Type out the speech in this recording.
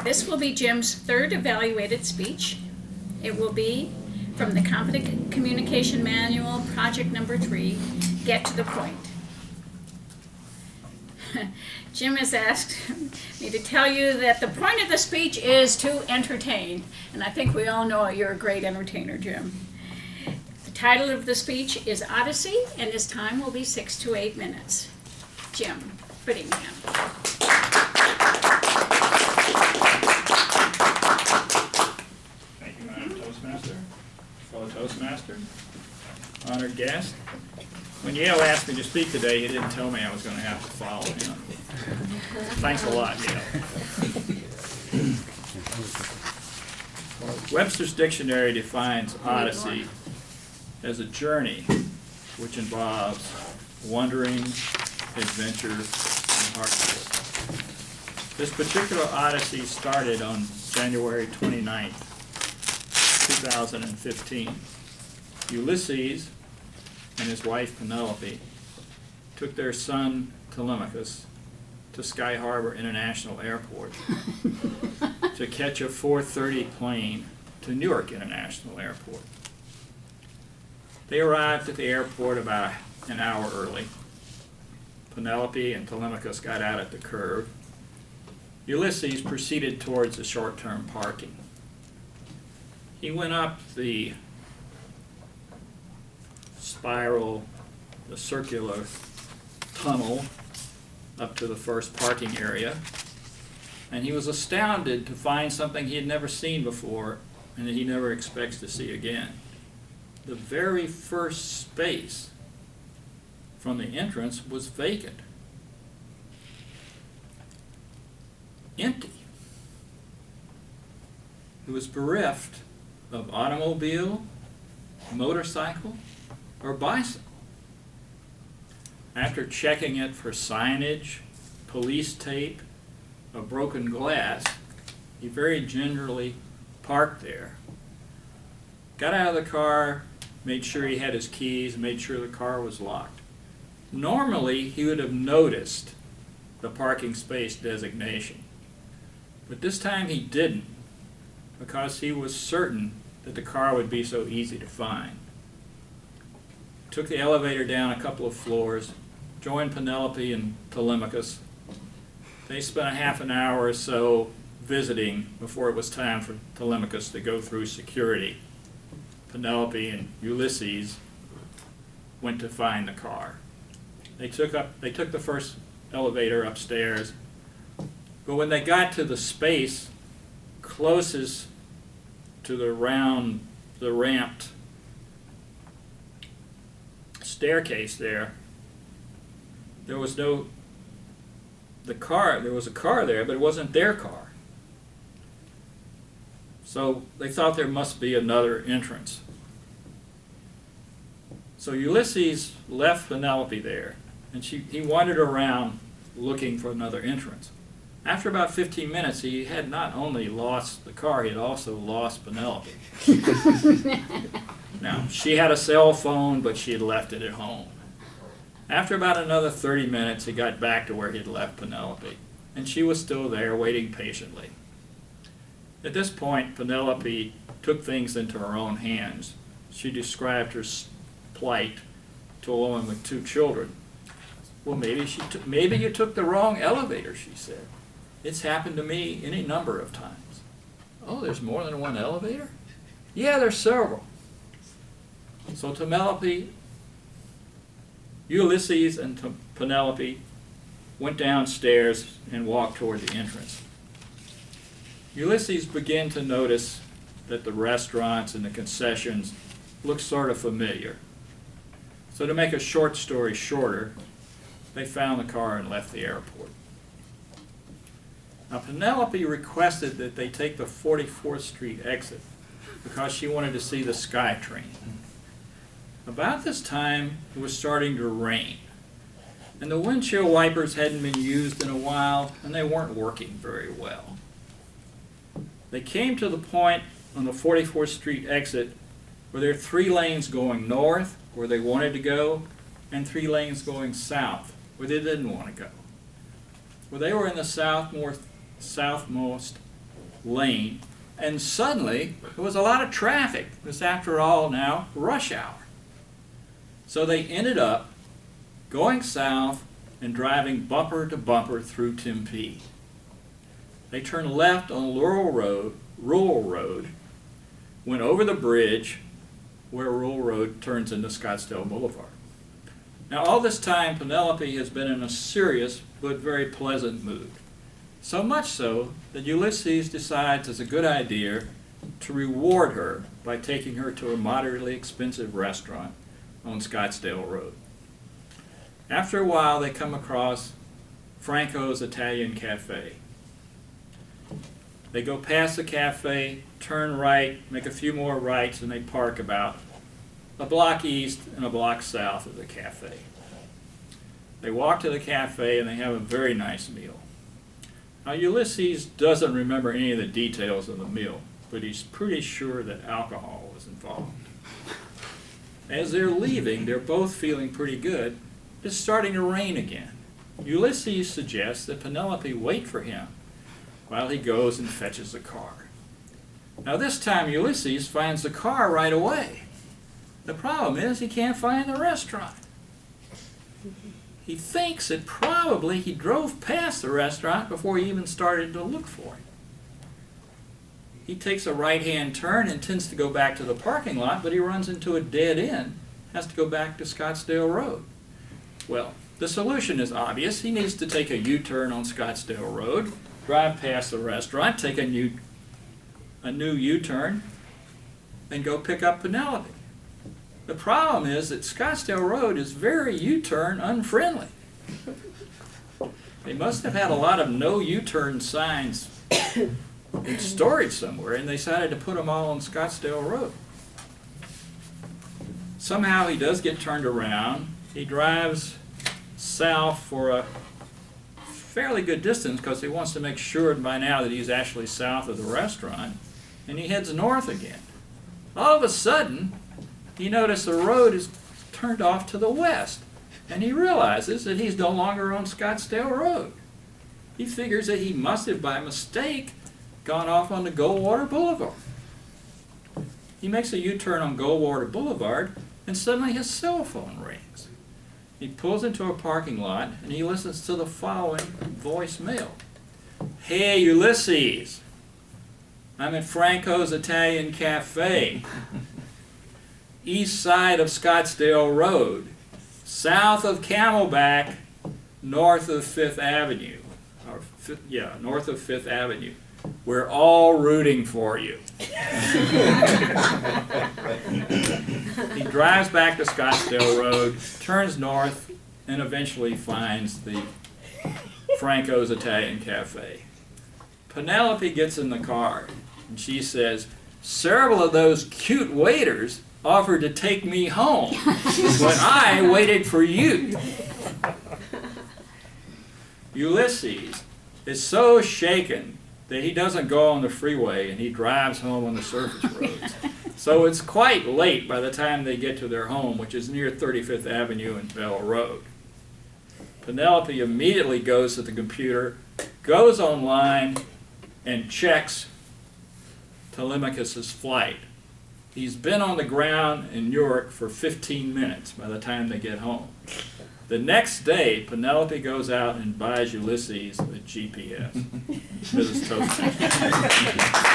This will be Jim's third evaluated speech. It will be from the Competent Communication Manual, project number 3, Get to the Point. Jim has asked me to tell you that the point of the speech is to entertain, and I think we all know you're a great entertainer, Jim. The title of the speech is Odyssey, and his time will be 6 to 8 minutes. Jim Whittingham. Thank you, Madam Toastmaster, fellow Toastmaster, honored guest. When Yale asked me to speak today, he didn't tell me I was going to have to follow him. Thanks a lot, Yale. Webster's Dictionary defines Odyssey as a journey which involves wandering, adventure, and hardship. This particular Odyssey started on January 29th, 2015. Ulysses and his wife Penelope took their son Telemachus to Sky Harbor International Airport to catch a 4:30 plane to Newark International Airport. They arrived at the airport about an hour early. Penelope and Telemachus got out at the curve. Ulysses proceeded towards the short-term parking. He went up the spiral, the circular tunnel up to the first parking area, and he was astounded to find something he had never seen before and that he never expects to see again. The very first space from the entrance was vacant, empty. It was bereft of automobile, motorcycle, or bicycle. After checking it for signage, police tape, or broken glass, he very gingerly parked there, got out of the car, made sure he had his keys, made sure the car was locked. Normally, he would have noticed the parking space designation, but this time he didn't, because he was certain that the car would be so easy to find. Took the elevator down a couple of floors, joined Penelope and Telemachus. They spent a half an hour or so visiting before it was time for Telemachus to go through security. Penelope and Ulysses went to find the car. They took the first elevator upstairs, but when they got to the space closest to the ramped staircase there was a car there, but it wasn't their car. So they thought there must be another entrance. So Ulysses left Penelope there, and he wandered around looking for another entrance. After about 15 minutes, he had not only lost the car, he had also lost Penelope. Now, she had a cell phone, but she had left it at home. After about another 30 minutes, he got back to where he had left Penelope, and she was still there, waiting patiently. At this point, Penelope took things into her own hands. She described her plight to a woman with 2 children. Well, maybe you took the wrong elevator, she said. It's happened to me any number of times. Oh, there's more than one elevator? Yeah, there's several. So Ulysses and Penelope went downstairs and walked toward the entrance. Ulysses began to notice that the restaurants and the concessions looked sort of familiar. So to make a short story shorter, they found the car and left the airport. Now Penelope requested that they take the 44th Street exit because she wanted to see the SkyTrain. About this time, it was starting to rain, and the windshield wipers hadn't been used in a while, and they weren't working very well. They came to the point on the 44th Street exit where there are 3 lanes going north, where they wanted to go, and 3 lanes going south, where they didn't want to go. Well, they were in the southmost lane, and suddenly there was a lot of traffic. It's after all now rush hour. So they ended up going south and driving bumper to bumper through Tempe. They turned left on Rural Road, went over the bridge where Rural Road turns into Scottsdale Boulevard. Now all this time Penelope has been in a serious but very pleasant mood. So much so that Ulysses decides it's a good idea to reward her by taking her to a moderately expensive restaurant on Scottsdale Road. After a while they come across Franco's Italian Cafe. They go past the cafe, turn right, make a few more rights, and they park about a block east and a block south of the cafe. They walk to the cafe and they have a very nice meal. Now Ulysses doesn't remember any of the details of the meal, but he's pretty sure that alcohol was involved. As they're leaving, they're both feeling pretty good. It's starting to rain again. Ulysses suggests that Penelope wait for him while he goes and fetches the car. Now this time Ulysses finds the car right away. The problem is he can't find the restaurant. He thinks that probably he drove past the restaurant before he even started to look for it. He takes a right-hand turn and intends to go back to the parking lot, but he runs into a dead end, has to go back to Scottsdale Road. Well, the solution is obvious. He needs to take a U-turn on Scottsdale Road, drive past the restaurant, take a new U-turn, and go pick up Penelope. The problem is that Scottsdale Road is very U-turn unfriendly. They must have had a lot of no U-turn signs in storage somewhere, and they decided to put them all on Scottsdale Road. Somehow he does get turned around. He drives south for a fairly good distance because he wants to make sure by now that he's actually south of the restaurant, and he heads north again. All of a sudden, he noticed the road is turned off to the west, and he realizes that he's no longer on Scottsdale Road. He figures that he must have, by mistake, gone off onto Goldwater Boulevard. He makes a U-turn on Goldwater Boulevard, and suddenly his cell phone rings. He pulls into a parking lot, and he listens to the following voicemail. Hey, Ulysses. I'm at Franco's Italian Cafe. East side of Scottsdale Road, south of Camelback, north of 5th Avenue. North of 5th Avenue. We're all rooting for you. He drives back to Scottsdale Road, turns north, and eventually finds the Franco's Italian Cafe. Penelope gets in the car, and she says, several of those cute waiters offered to take me home, but I waited for you. Ulysses is so shaken that he doesn't go on the freeway and he drives home on the surface roads. So it's quite late by the time they get to their home, which is near 35th Avenue and Bell Road. Penelope immediately goes to the computer, goes online, and checks Telemachus's flight. He's been on the ground in Newark for 15 minutes by the time they get home. The next day, Penelope goes out and buys Ulysses a GPS. Mrs. Toastmaster.